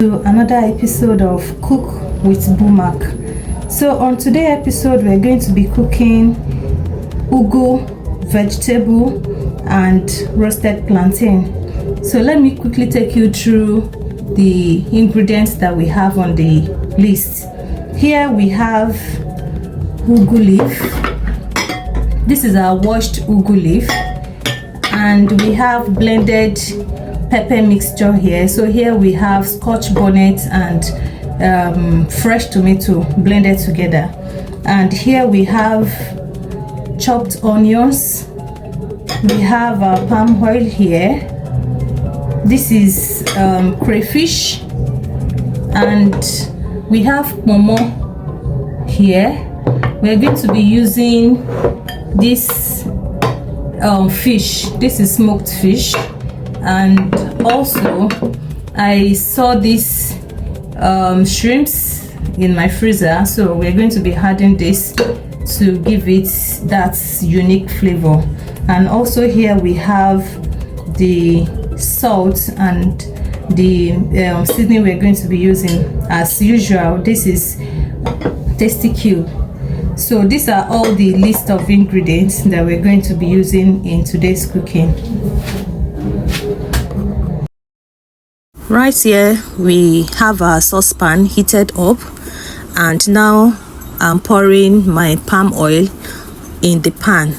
to another episode of Cook with Bumak. So on today's episode we're going to be cooking Ugwu vegetable and roasted plantain. So let me quickly take you through the ingredients that we have on the list. Here we have Ugwu leaf. This is our washed Ugwu leaf, and we have blended pepper mixture here. So here we have scotch bonnet and fresh tomato blended together, and here we have chopped onions. We have our palm oil here. This is crayfish, and we have momo here. We're going to be using this fish. This is smoked fish. And also I saw these shrimps in my freezer, so we're going to be adding this to give it that unique flavor. And also here we have the salt and the seasoning we're going to be using. As usual, this is tasty cube. So these are all the list of ingredients that we're going to be using in today's cooking. Right here we have our saucepan heated up, and now I'm pouring my palm oil in the pan.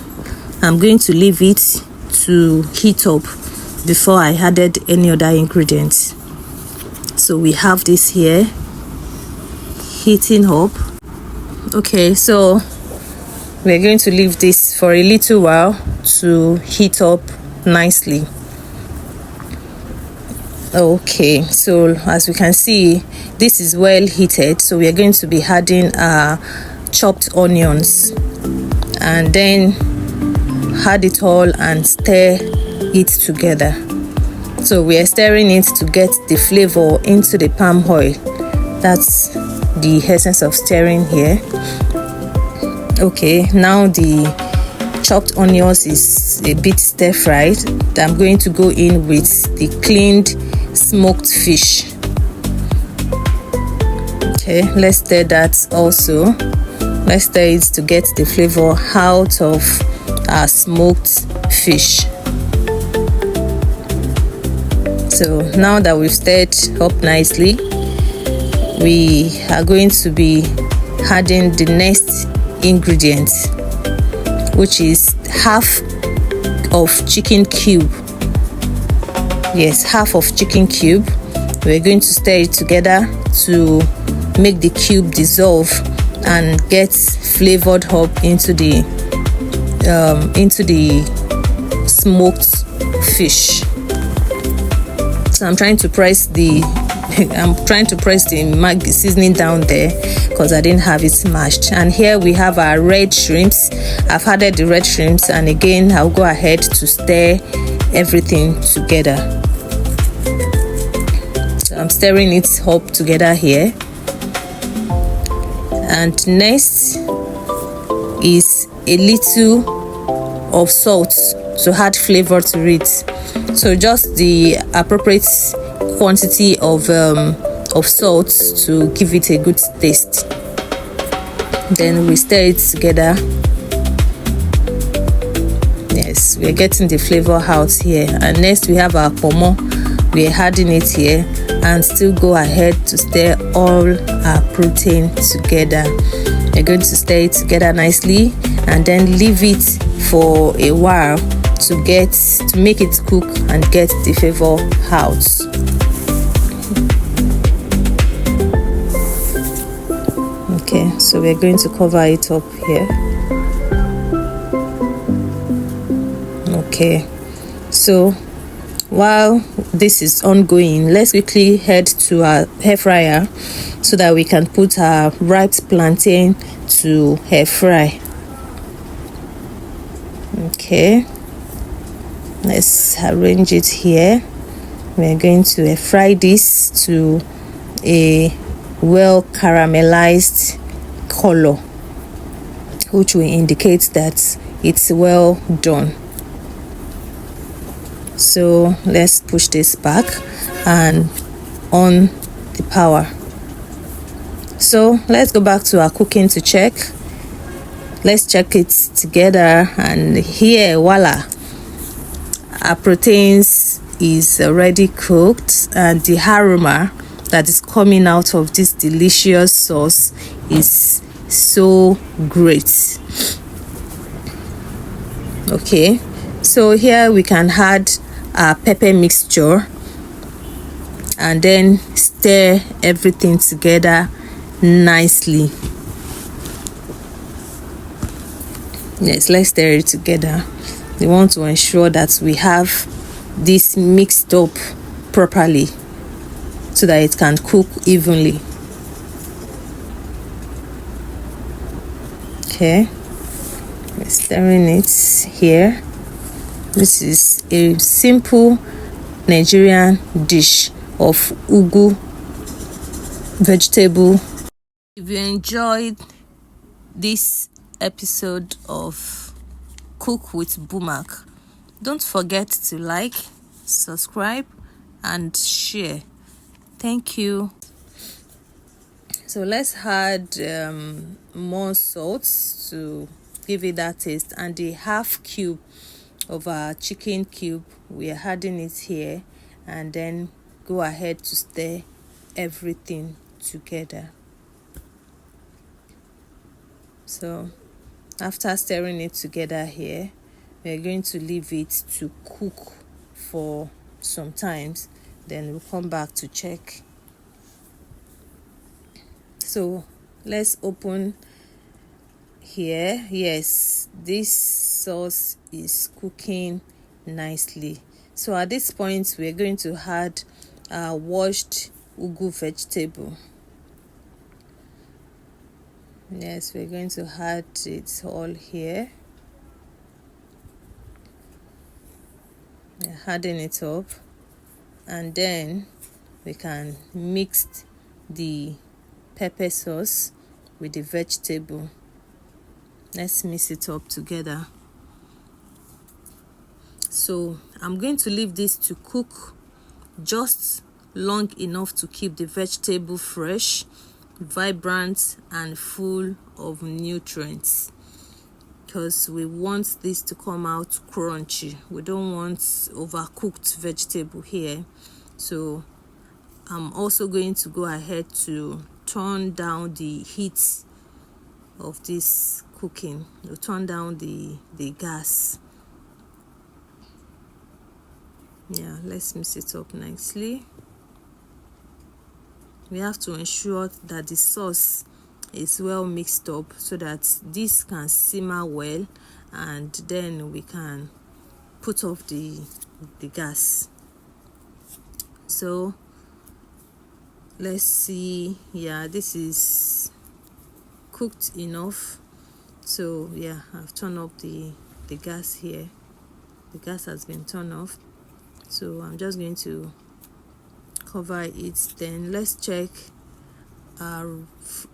I'm going to leave it to heat up before I added any other ingredients. So we have this here heating up. Okay, so we're going to leave this for a little while to heat up nicely. Okay, so as we can see, this is well heated, so we are going to be adding chopped onions, and then add it all and stir it together. So we are stirring it to get the flavor into the palm oil. That's the essence of stirring here. Okay, now the chopped onions is a bit stir fried. I'm going to go in with the cleaned smoked fish. Okay, let's stir that also. Let's stir it to get the flavor out of our smoked fish. So now that we've stirred up nicely, we are going to be adding the next ingredient, which is half of chicken cube. Yes, half of chicken cube. We're going to stir it together to make the cube dissolve and get flavored up into the smoked fish. So I'm trying to press the Maggi seasoning down there because I didn't have it mashed. And here we have our red shrimps. I've added the red shrimps, and again I'll go ahead to stir everything together. So I'm stirring it up together here. And next is a little of salt to add flavor to it. So just the appropriate quantity of salt to give it a good taste. Then we stir it together. Yes, we're getting the flavor out here. And next we have our pomo. We're adding it here, and still go ahead to stir all our protein together. We're going to stir it together nicely and then leave it for a while to make it cook and get the flavor out. Okay, so we're going to cover it up here. Okay, so while this is ongoing, let's quickly head to our air fryer so that we can put our ripe plantain to air fry. Okay, let's arrange it here. We're going to air fry this to a well caramelized color, which will indicate that it's well done. So let's push this back and on the power. So let's go back to our cooking to check. Let's check it together, and here, voila, our proteins is already cooked, and the aroma that is coming out of this delicious sauce is so great. Okay, so here we can add our pepper mixture and then stir everything together nicely. Yes, let's stir it together. We want to ensure that we have this mixed up properly so that it can cook evenly. Okay, we're stirring it here. This is a simple Nigerian dish of Ugwu vegetable. If you enjoyed this episode of Cook with Bumak, don't forget to like, subscribe, and share. Thank you. So let's add more salt to give it that taste, and the half cube of our chicken cube, we are adding it here, and then go ahead to stir everything together. So after stirring it together here, we're going to leave it to cook for some times, then we'll come back to check. So let's open here. Yes, this sauce is cooking nicely. So at this point, we're going to add our washed Ugwu vegetable. Yes, we're going to add it all here. We're adding it up, and then we can mix the pepper sauce with the vegetable. Let's mix it up together. So I'm going to leave this to cook just long enough to keep the vegetable fresh, vibrant, and full of nutrients, because we want this to come out crunchy. We don't want overcooked vegetable here. So I'm also going to go ahead to turn down the heat of this cooking. We'll turn down the gas. Yeah, let's mix it up nicely. We have to ensure that the sauce is well mixed up so that this can simmer well, and then we can put off the gas. So let's see. Yeah, this is cooked enough. So yeah, I've turned up the gas here. The gas has been turned off, so I'm just going to cover it. Then let's check our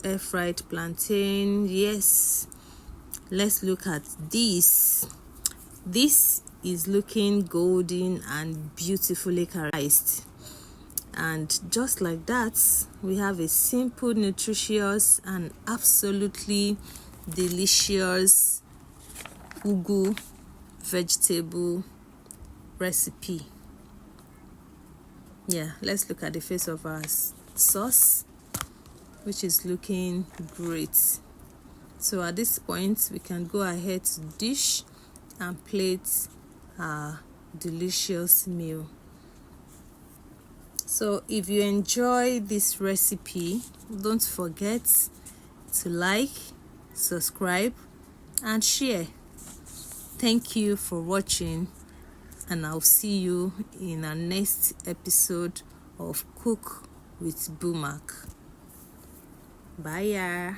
air fried plantain. Yes, let's look at this. This is looking golden and beautifully caramelized, and just like that, we have a simple, nutritious, and absolutely delicious Ugwu vegetable recipe. Yeah, let's look at the face of our sauce, which is looking great. So at this point, we can go ahead to dish and plate our delicious meal. So if you enjoy this recipe, don't forget to like, subscribe, and share. Thank you for watching, and I'll see you in our next episode of Cook with Bumak. Bye.